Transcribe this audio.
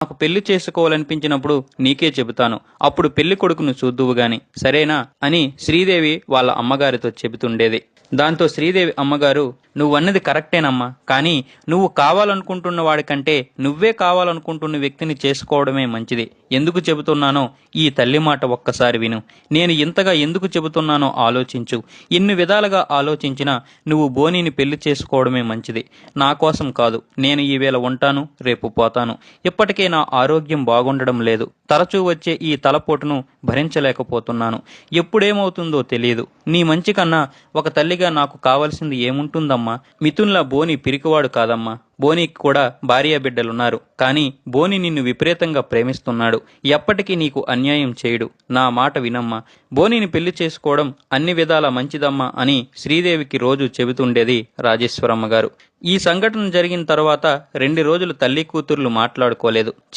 నాకు పెళ్లి చేసుకోవాలనిపించినప్పుడు నీకే చెబుతాను. అప్పుడు పెళ్లి కొడుకును చూద్దువు గాని, సరేనా అని శ్రీదేవి వాళ్ళ అమ్మగారితో చెబుతుండేది. దాంతో శ్రీదేవి అమ్మగారు, నువ్వన్నది కరెక్టేనమ్మా, కానీ నువ్వు కావాలనుకుంటున్న వాడికంటే నువ్వే కావాలనుకుంటున్న వ్యక్తిని చేసుకోవడమే మంచిది. ఎందుకు చెబుతున్నానో ఈ తల్లి మాట ఒక్కసారి విను. నేను ఇంతగా ఎందుకు చెబుతున్నానో ఆలోచించు. ఇన్ని విధాలుగా ఆలోచించినా నువ్వు బోనీని పెళ్లి చేసుకోవడమే మంచిది. నా కోసం కాదు. నేను ఈవేళ ఉంటాను, రేపు పోతాను. ఇప్పటికే నా ఆరోగ్యం బాగుండడం లేదు. తరచూ వచ్చే ఈ తలపోటును భరించలేకపోతున్నాను. ఎప్పుడేమవుతుందో తెలియదు. నీ మంచి కన్నా ఒక తల్లిగా నాకు కావలసింది ఏముంటుందమ్మా? మిథున్లా బోని పిరికివాడు కాదమ్మా. బోనీకి కూడా భార్య బిడ్డలున్నారు. కానీ బోని నిన్ను విపరీతంగా ప్రేమిస్తున్నాడు. ఎప్పటికీ నీకు అన్యాయం చేయడు. నా మాట వినమ్మా. బోనీని పెళ్లి చేసుకోవడం అన్ని విధాలా మంచిదమ్మా అని శ్రీదేవికి రోజు చెబుతుండేది రాజేశ్వరమ్మ గారు. ఈ సంఘటన జరిగిన తర్వాత 2 రోజులు తల్లి కూతుర్లు మాట్లాడుకోలేదు.